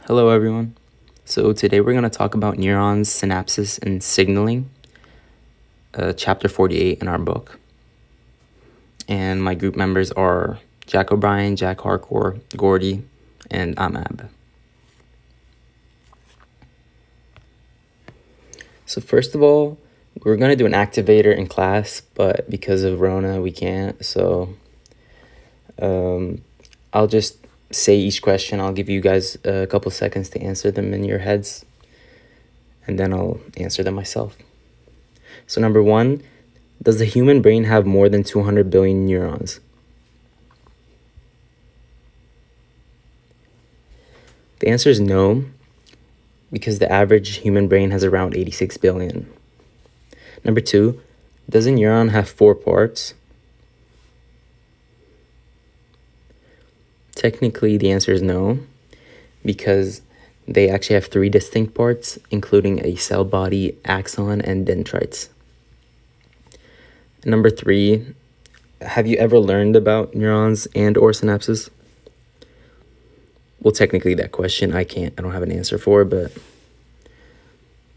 Hello everyone. So today we're going to talk about neurons, synapses, and signaling, chapter 48 in our book. And my group members are Jack O'Brien, Jack Harcourt, Gordy, and Amab. So first of all, we're going to do an activator in class, but because of Rona, we can't. So I'll just say each question. I'll give you guys a couple seconds to answer them in your heads, and then I'll answer them myself. So number one, does the human brain have more than 200 billion neurons? The answer is no, because the average human brain has around 86 billion. Number two, does a neuron have 4 parts? Technically, the answer is no, because they actually have 3 distinct parts, including a cell body, axon, and dendrites. Number 3, have you ever learned about neurons and or synapses? Well, technically that question I don't have an answer for, but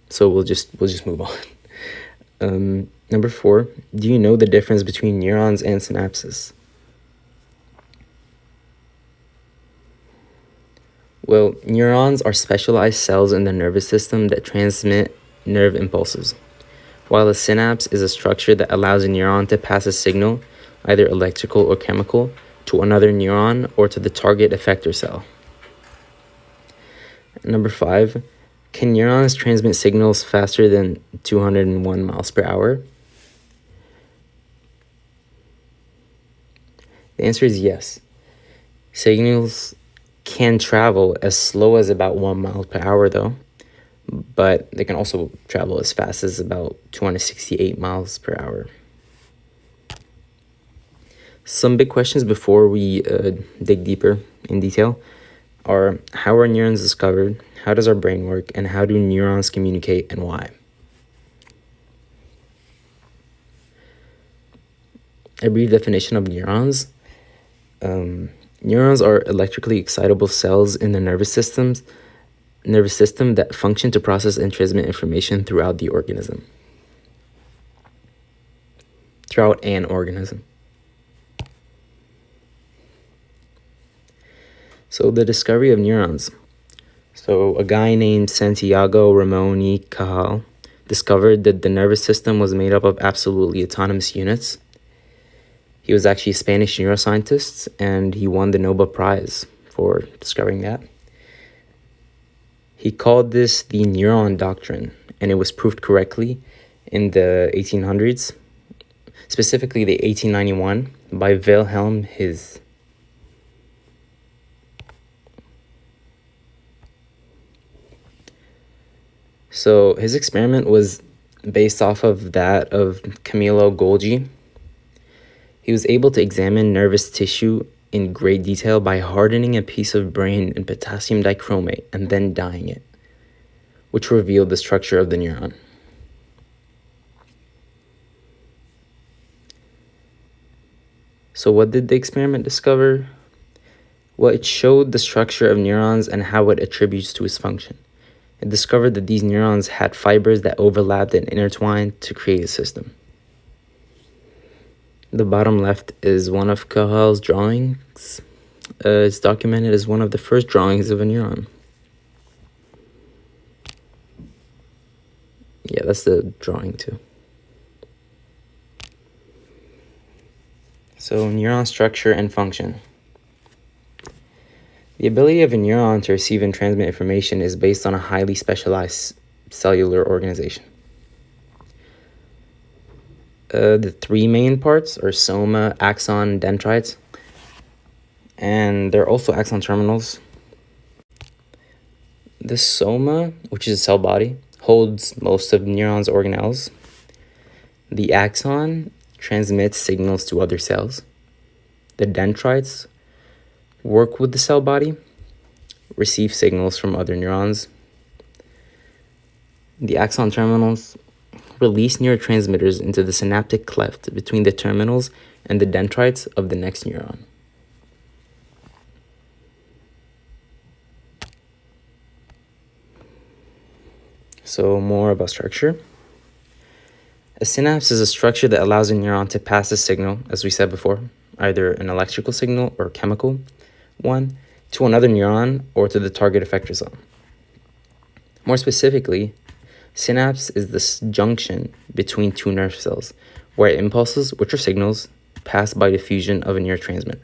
so we'll just move on. Number 4, do you know the difference between neurons and synapses? Well, neurons are specialized cells in the nervous system that transmit nerve impulses, while a synapse is a structure that allows a neuron to pass a signal, either electrical or chemical, to another neuron or to the target effector cell. Number 5, can neurons transmit signals faster than 201 miles per hour? The answer is yes. Signals can travel as slow as about 1 mile per hour though, but they can also travel as fast as about 268 miles per hour. Some big questions before we dig deeper in detail are: how are neurons discovered, how does our brain work, and how do neurons communicate and why? A brief definition of neurons. Neurons are electrically excitable cells in the nervous system that function to process and transmit information throughout an organism. So the discovery of neurons. So a guy named Santiago Ramon y Cajal discovered that the nervous system was made up of absolutely autonomous units. He was actually a Spanish neuroscientist, and he won the Nobel Prize for discovering that. He called this the neuron doctrine, and it was proved correctly in the 1800s, specifically the 1891 by Wilhelm His. So his experiment was based off of that of Camillo Golgi. He was able to examine nervous tissue in great detail by hardening a piece of brain in potassium dichromate and then dyeing it, which revealed the structure of the neuron. So what did the experiment discover? Well, it showed the structure of neurons and how it attributes to its function. It discovered that these neurons had fibers that overlapped and intertwined to create a system. The bottom left is one of Cajal's drawings. It's documented as one of the first drawings of a neuron. Yeah, that's the drawing too. So neuron structure and function. The ability of a neuron to receive and transmit information is based on a highly specialized cellular organization. The 3 main parts are soma, axon, dendrites, and there are also axon terminals. The soma, which is a cell body, holds most of neurons' organelles. The axon transmits signals to other cells. The dendrites work with the cell body, receive signals from other neurons. The axon terminals release neurotransmitters into the synaptic cleft between the terminals and the dendrites of the next neuron. So more about structure. A synapse is a structure that allows a neuron to pass a signal, as we said before, either an electrical signal or chemical one, to another neuron or to the target effector zone. More specifically, synapse is the junction between two nerve cells, where impulses, which are signals, pass by diffusion of a neurotransmitter.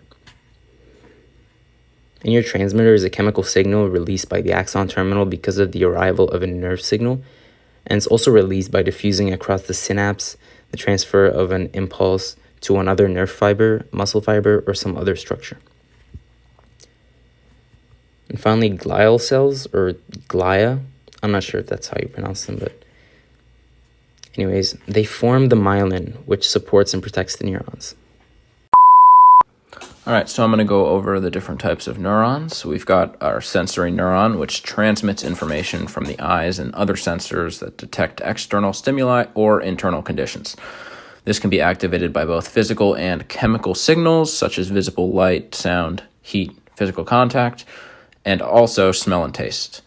A neurotransmitter is a chemical signal released by the axon terminal because of the arrival of a nerve signal, and it's also released by diffusing across the synapse, the transfer of an impulse to another nerve fiber, muscle fiber, or some other structure. And finally, glial cells, or glia, I'm not sure if that's how you pronounce them, but anyways, they form the myelin, which supports and protects the neurons. All right, so I'm going to go over the different types of neurons. So we've got our sensory neuron, which transmits information from the eyes and other sensors that detect external stimuli or internal conditions. This can be activated by both physical and chemical signals, such as visible light, sound, heat, physical contact, and also smell and taste.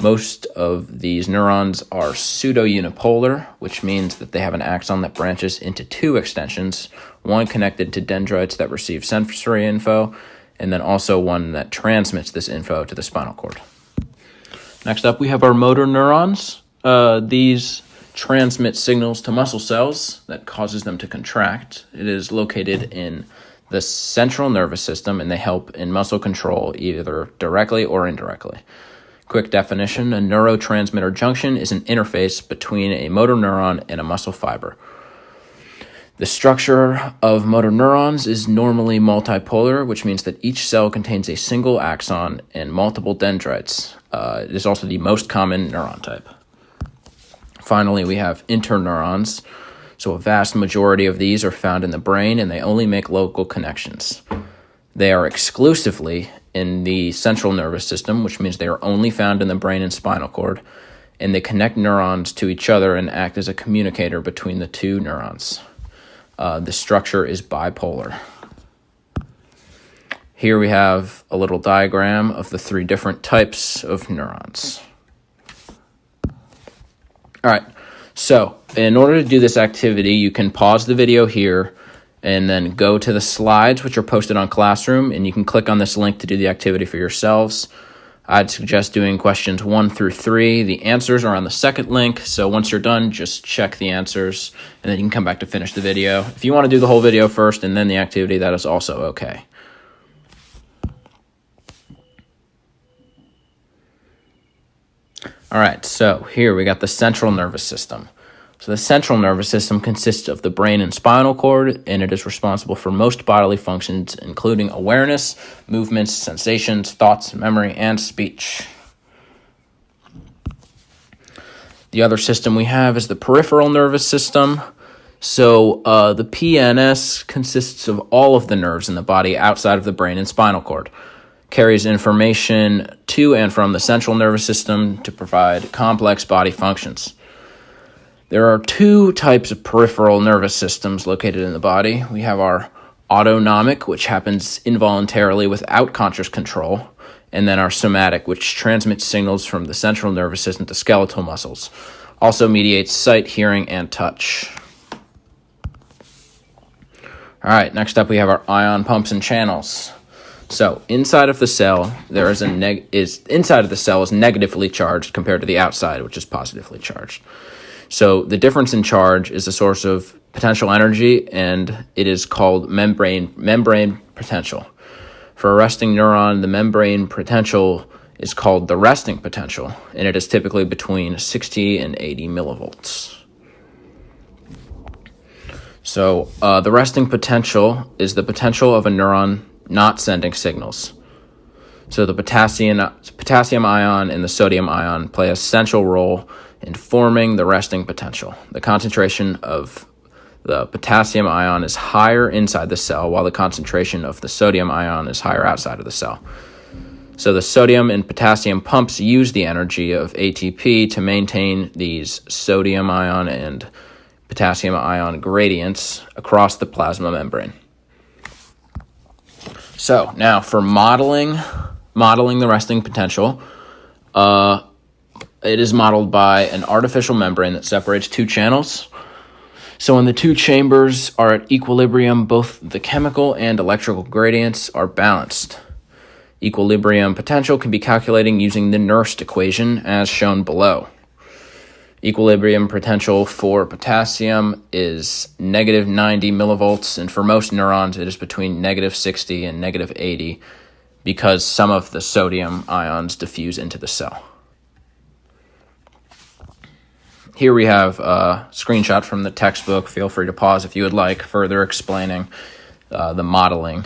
Most of these neurons are pseudo-unipolar, which means that they have an axon that branches into two extensions, one connected to dendrites that receive sensory info, and then also one that transmits this info to the spinal cord. Next up, we have our motor neurons. These transmit signals to muscle cells that causes them to contract. It is located in the central nervous system, and they help in muscle control either directly or indirectly. Quick definition, a neurotransmitter junction is an interface between a motor neuron and a muscle fiber. The structure of motor neurons is normally multipolar, which means that each cell contains a single axon and multiple dendrites. It is also the most common neuron type. Finally, we have interneurons. So a vast majority of these are found in the brain, and they only make local connections. They are exclusively in the central nervous system, which means they are only found in the brain and spinal cord, and they connect neurons to each other and act as a communicator between the two neurons. The structure is bipolar. Here we have a little diagram of the three different types of neurons. All right, so in order to do this activity, you can pause the video here and then go to the slides, which are posted on Classroom, and you can click on this link to do the activity for yourselves. I'd suggest doing questions 1 through 3. The answers are on the second link, so once you're done, just check the answers, and then you can come back to finish the video. If you want to do the whole video first and then the activity, that is also okay. All right, so here we got the central nervous system. So the central nervous system consists of the brain and spinal cord, and it is responsible for most bodily functions, including awareness, movements, sensations, thoughts, memory, and speech. The other system we have is the peripheral nervous system. So the PNS consists of all of the nerves in the body outside of the brain and spinal cord. Carries information to and from the central nervous system to provide complex body functions. There are two types of peripheral nervous systems located in the body. We have our autonomic, which happens involuntarily without conscious control, and then our somatic, which transmits signals from the central nervous system to skeletal muscles. Also mediates sight, hearing, and touch. All right, next up we have our ion pumps and channels. So inside of the cell, there is inside of the cell is negatively charged compared to the outside, which is positively charged. So the difference in charge is a source of potential energy, and it is called membrane potential. For a resting neuron, the membrane potential is called the resting potential, and it is typically between 60 and 80 millivolts. So the resting potential is the potential of a neuron not sending signals. So the potassium ion and the sodium ion play a central role in forming the resting potential. The concentration of the potassium ion is higher inside the cell, while the concentration of the sodium ion is higher outside of the cell. So the sodium and potassium pumps use the energy of ATP to maintain these sodium ion and potassium ion gradients across the plasma membrane. So now for modeling the resting potential, it is modeled by an artificial membrane that separates two channels. So when the two chambers are at equilibrium, both the chemical and electrical gradients are balanced. Equilibrium potential can be calculated using the Nernst equation as shown below. Equilibrium potential for potassium is negative 90 millivolts, and for most neurons it is between negative 60 and negative 80 because some of the sodium ions diffuse into the cell. Here we have a screenshot from the textbook. Feel free to pause if you would like, further explaining the modeling.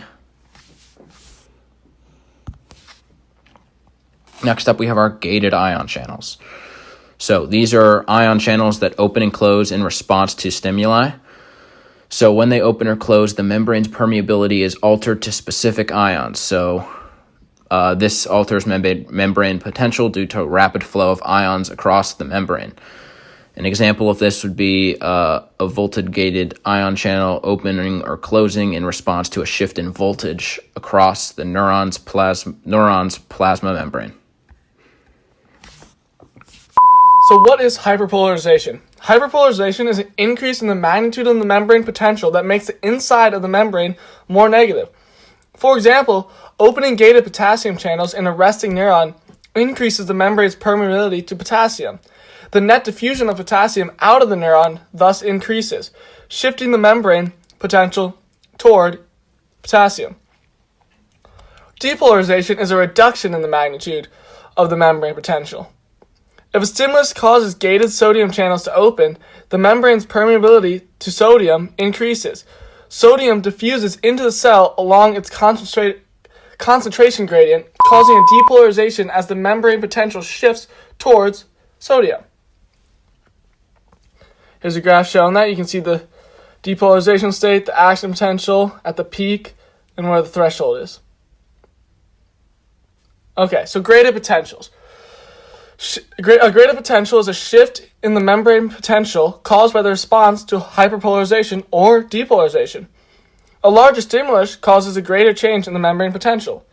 Next up, we have our gated ion channels. So these are ion channels that open and close in response to stimuli. So when they open or close, the membrane's permeability is altered to specific ions. So this alters membrane potential due to rapid flow of ions across the membrane. An example of this would be a voltage-gated ion channel opening or closing in response to a shift in voltage across the neuron's plasma membrane. So what is hyperpolarization? Hyperpolarization is an increase in the magnitude of the membrane potential that makes the inside of the membrane more negative. For example, opening gated potassium channels in a resting neuron increases the membrane's permeability to potassium. The net diffusion of potassium out of the neuron thus increases, shifting the membrane potential toward potassium. Depolarization is a reduction in the magnitude of the membrane potential. If a stimulus causes gated sodium channels to open, the membrane's permeability to sodium increases. Sodium diffuses into the cell along its concentration gradient, causing a depolarization as the membrane potential shifts towards sodium. Here's a graph showing that. You can see the depolarization state, the action potential at the peak, and where the threshold is. Okay, so graded potentials. A graded potential is a shift in the membrane potential caused by the response to hyperpolarization or depolarization. A larger stimulus causes a greater change in the membrane potential.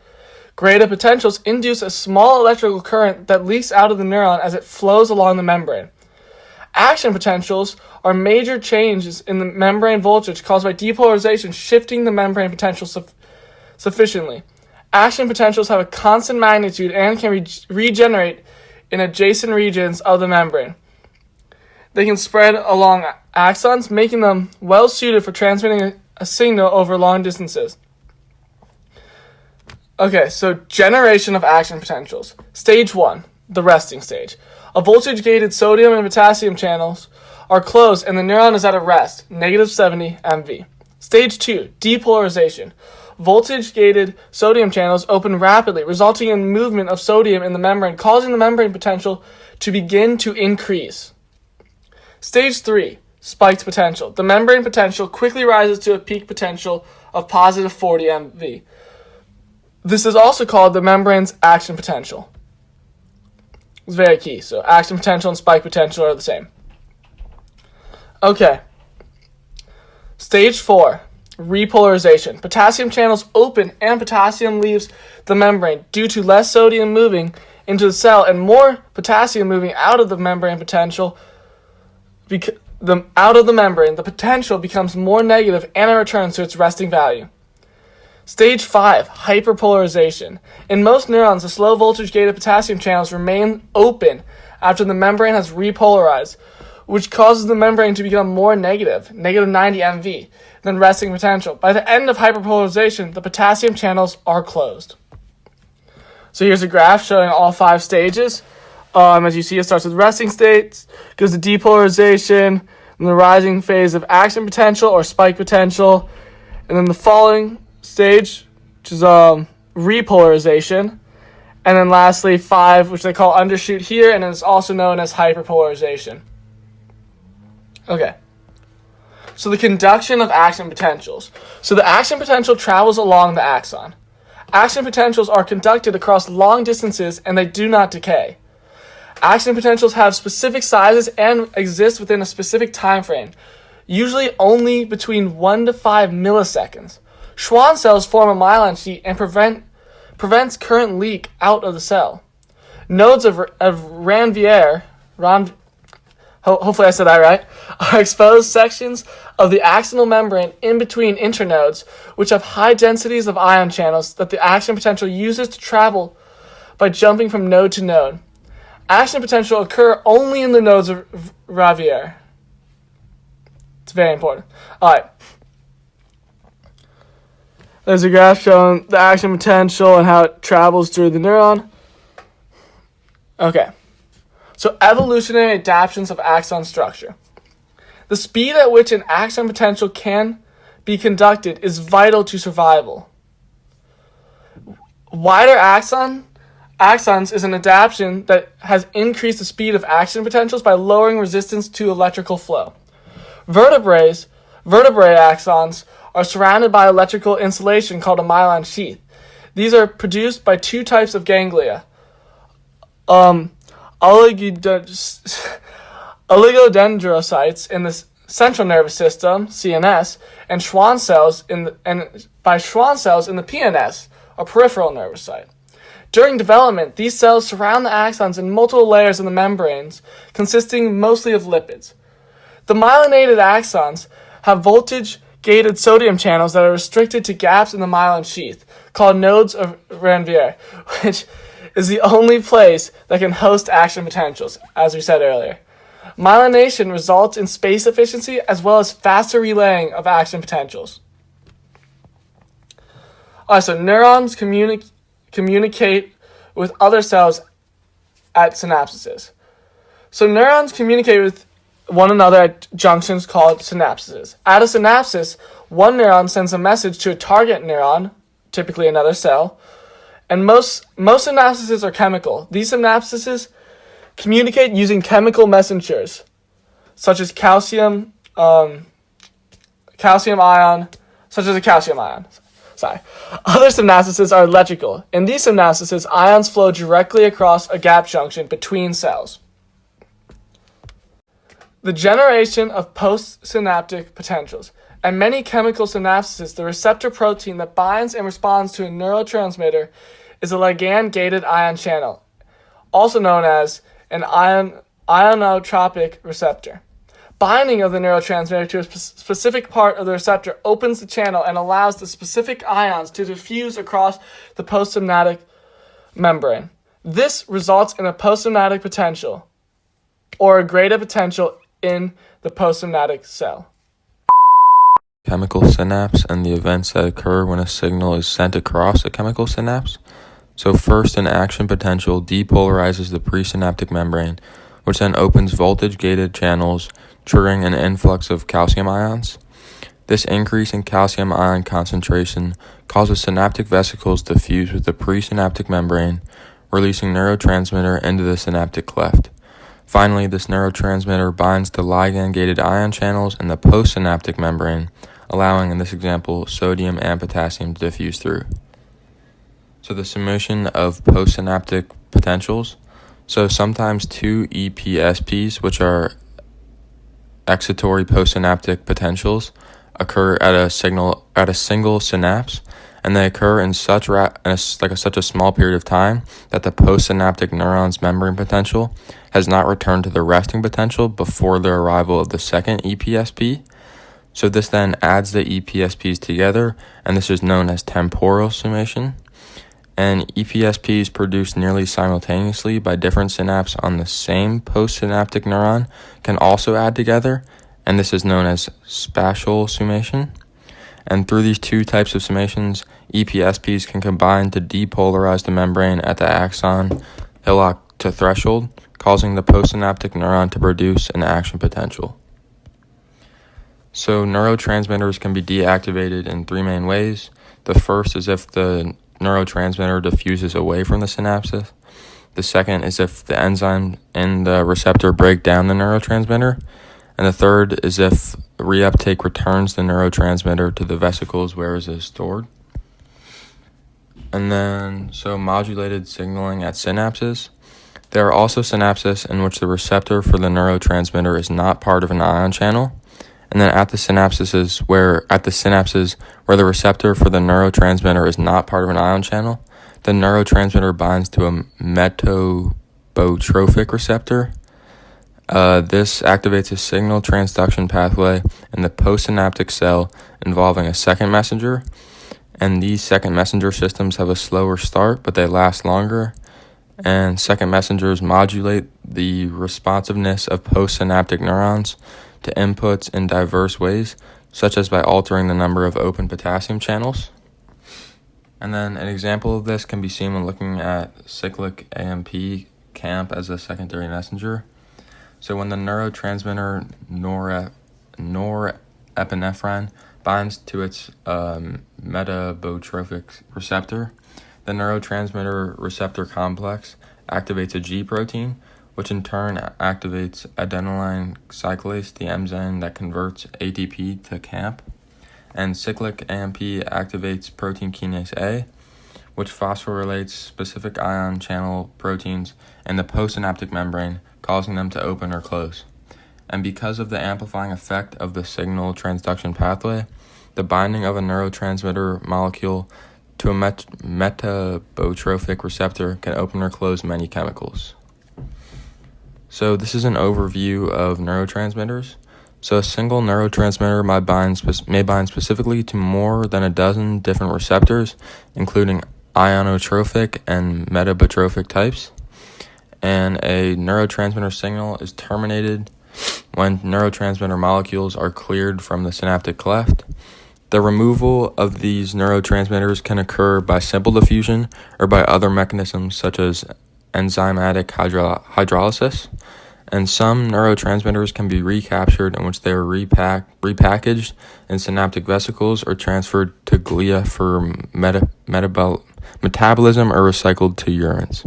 Graded potentials induce a small electrical current that leaks out of the neuron as it flows along the membrane. Action potentials are major changes in the membrane voltage caused by depolarization shifting the membrane potential sufficiently. Action potentials have a constant magnitude and can regenerate in adjacent regions of the membrane. They can spread along axons, making them well suited for transmitting a signal over long distances. Okay, so generation of action potentials. Stage 1, the resting stage. A voltage-gated sodium and potassium channels are closed and the neuron is at a rest, negative 70 MV. Stage 2, depolarization. Voltage-gated sodium channels open rapidly, resulting in movement of sodium in the membrane, causing the membrane potential to begin to increase. Stage 3, spiked potential. The membrane potential quickly rises to a peak potential of positive 40 MV. This is also called the membrane's action potential. It's very key. So action potential and spike potential are the same. Okay. Stage 4, repolarization. Potassium channels open and potassium leaves the membrane due to less sodium moving into the cell and more potassium moving out of the membrane potential. Out of the membrane, the potential becomes more negative and it returns to its resting value. Stage 5, hyperpolarization. In most neurons, the slow voltage-gated potassium channels remain open after the membrane has repolarized, which causes the membrane to become more negative, negative 90 MV, than resting potential. By the end of hyperpolarization, the potassium channels are closed. So here's a graph showing all 5 stages. As you see, it starts with resting states, goes to depolarization, and the rising phase of action potential or spike potential, and then the falling stage, which is repolarization, and then lastly 5, which they call undershoot here, and it's also known as hyperpolarization. Okay. So the conduction of action potentials. So the action potential travels along the axon. Action potentials are conducted across long distances and they do not decay. Action potentials have specific sizes and exist within a specific time frame, usually only between 1 to 5 milliseconds. Schwann cells form a myelin sheath and prevents current leak out of the cell. Nodes of Ranvier, hopefully I said that right, are exposed sections of the axonal membrane in between internodes, which have high densities of ion channels that the action potential uses to travel by jumping from node to node. Action potential occur only in the nodes of Ranvier. It's very important. All right. There's a graph showing the action potential and how it travels through the neuron. Okay. So evolutionary adaptations of axon structure. The speed at which an axon potential can be conducted is vital to survival. Wider axons is an adaptation that has increased the speed of action potentials by lowering resistance to electrical flow. Vertebrae axons are surrounded by electrical insulation called a myelin sheath. These are produced by two types of ganglia. Oligodendrocytes in the central nervous system, CNS, and Schwann cells in the PNS, or peripheral nervous site. During development, these cells surround the axons in multiple layers of the membranes, consisting mostly of lipids. The myelinated axons have voltage-gated sodium channels that are restricted to gaps in the myelin sheath, called nodes of Ranvier, which is the only place that can host action potentials, as we said earlier. Myelination results in space efficiency as well as faster relaying of action potentials. Alright, so neurons communicate with other cells at synapses. So neurons communicate with one another at junctions called synapses. At a synapsis, one neuron sends a message to a target neuron, typically another cell, and most synapses are chemical. These synapses communicate using chemical messengers, such as calcium ion. Other synapses are electrical. In these synapses, ions flow directly across a gap junction between cells. The generation of postsynaptic potentials. At many chemical synapses, the receptor protein that binds and responds to a neurotransmitter is a ligand-gated ion channel, also known as an ionotropic receptor. Binding of the neurotransmitter to a specific part of the receptor opens the channel and allows the specific ions to diffuse across the postsynaptic membrane. This results in a postsynaptic potential, or a greater potential in the postsynaptic cell. Chemical synapse and the events that occur when a signal is sent across a chemical synapse. So first, an action potential depolarizes the presynaptic membrane, which then opens voltage-gated channels, triggering an influx of calcium ions. This increase in calcium ion concentration causes synaptic vesicles to fuse with the presynaptic membrane, releasing neurotransmitter into the synaptic cleft. Finally, this neurotransmitter binds to ligand-gated ion channels in the postsynaptic membrane, allowing, in this example, sodium and potassium to diffuse through. So the summation of postsynaptic potentials. So sometimes two EPSPs, which are excitatory postsynaptic potentials, occur at a single synapse, and they occur in such a small period of time that the postsynaptic neuron's membrane potential has not returned to the resting potential before the arrival of the second EPSP. So this then adds the EPSPs together, and this is known as temporal summation. And EPSPs produced nearly simultaneously by different synapses on the same postsynaptic neuron can also add together, and this is known as spatial summation. And through these two types of summations, EPSPs can combine to depolarize the membrane at the axon hillock to threshold, causing the postsynaptic neuron to produce an action potential. So neurotransmitters can be deactivated in three main ways. The first is if the neurotransmitter diffuses away from the synapses. The second is if the enzyme and the receptor break down the neurotransmitter. And the third is if reuptake returns the neurotransmitter to the vesicles where it is stored. And then, so modulated signaling at synapses. There are also synapses in which the receptor for the neurotransmitter is not part of an ion channel. And then at the synapses where the receptor for the neurotransmitter is not part of an ion channel, the neurotransmitter binds to a metabotropic receptor. This activates a signal transduction pathway in the postsynaptic cell involving a second messenger, and these second messenger systems have a slower start, but they last longer, and second messengers modulate the responsiveness of postsynaptic neurons to inputs in diverse ways, such as by altering the number of open potassium channels. And then an example of this can be seen when looking at cyclic AMP CAMP as a secondary messenger. So when the neurotransmitter norepinephrine binds to its metabotropic receptor, the neurotransmitter-receptor complex activates a G protein, which in turn activates adenylyl cyclase, the enzyme that converts ATP to CAMP. And cyclic AMP activates protein kinase A, which phosphorylates specific ion channel proteins in the postsynaptic membrane, causing them to open or close. And because of the amplifying effect of the signal transduction pathway, the binding of a neurotransmitter molecule to a metabotropic receptor can open or close many chemicals. So this is an overview of neurotransmitters. So a single neurotransmitter may bind specifically to more than a dozen different receptors, including ionotropic and metabotropic types. And a neurotransmitter signal is terminated when neurotransmitter molecules are cleared from the synaptic cleft. The removal of these neurotransmitters can occur by simple diffusion or by other mechanisms such as enzymatic hydrolysis. And some neurotransmitters can be recaptured, in which they are repackaged in synaptic vesicles or transferred to glia for metabolism or recycled to urines.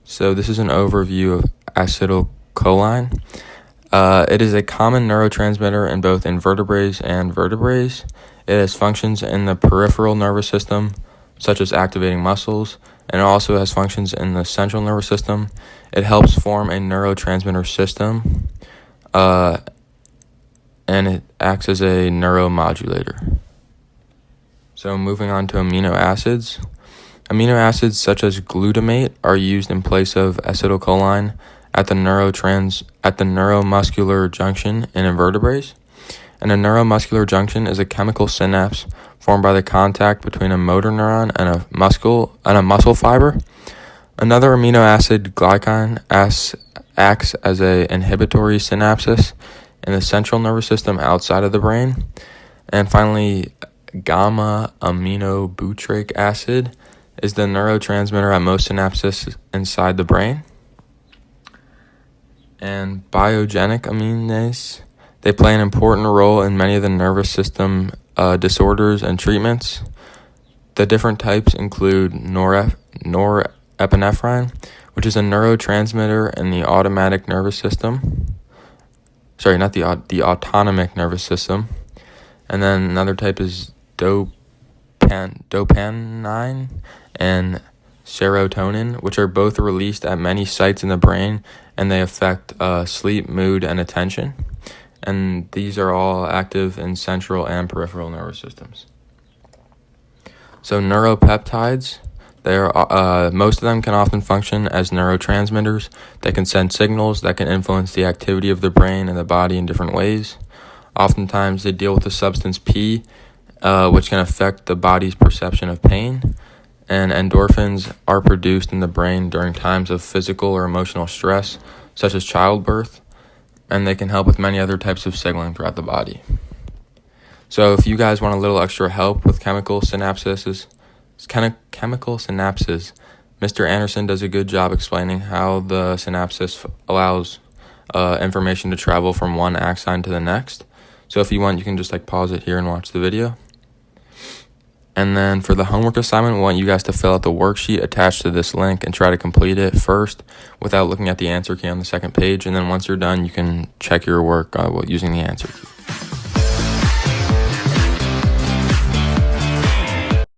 So this is an overview of acetylcholine. It is a common neurotransmitter in both invertebrates and vertebrates. It has functions in the peripheral nervous system, such as activating muscles, and it also has functions in the central nervous system. It helps form a neurotransmitter system, and it acts as a neuromodulator. So moving on to amino acids. Amino acids such as glutamate are used in place of acetylcholine at the neuromuscular junction in invertebrates. And a neuromuscular junction is a chemical synapse formed by the contact between a motor neuron and a muscle fiber. Another amino acid, glycan, acts as an inhibitory synapses in the central nervous system outside of the brain. And finally, gamma aminobutyric acid is the neurotransmitter at most synapses inside the brain. And biogenic amines, they play an important role in many of the nervous system disorders and treatments. The different types include norepinephrine, which is a neurotransmitter in the automatic nervous system. Sorry, not the autonomic nervous system. And then another type is dopamine and serotonin, which are both released at many sites in the brain, and they affect sleep, mood, and attention. And these are all active in central and peripheral nervous systems. So neuropeptides, most of them can often function as neurotransmitters that can send signals that can influence the activity of the brain and the body in different ways. Oftentimes they deal with the substance P, which can affect the body's perception of pain. And endorphins are produced in the brain during times of physical or emotional stress, such as childbirth, and they can help with many other types of signaling throughout the body. So if you guys want a little extra help with chemical synapses, Mr. Anderson does a good job explaining how the synapses allows information to travel from one axon to the next. So if you want, you can just pause it here and watch the video. And then for the homework assignment, we want you guys to fill out the worksheet attached to this link and try to complete it first without looking at the answer key on the second page. And then once you're done, you can check your work using the answer key.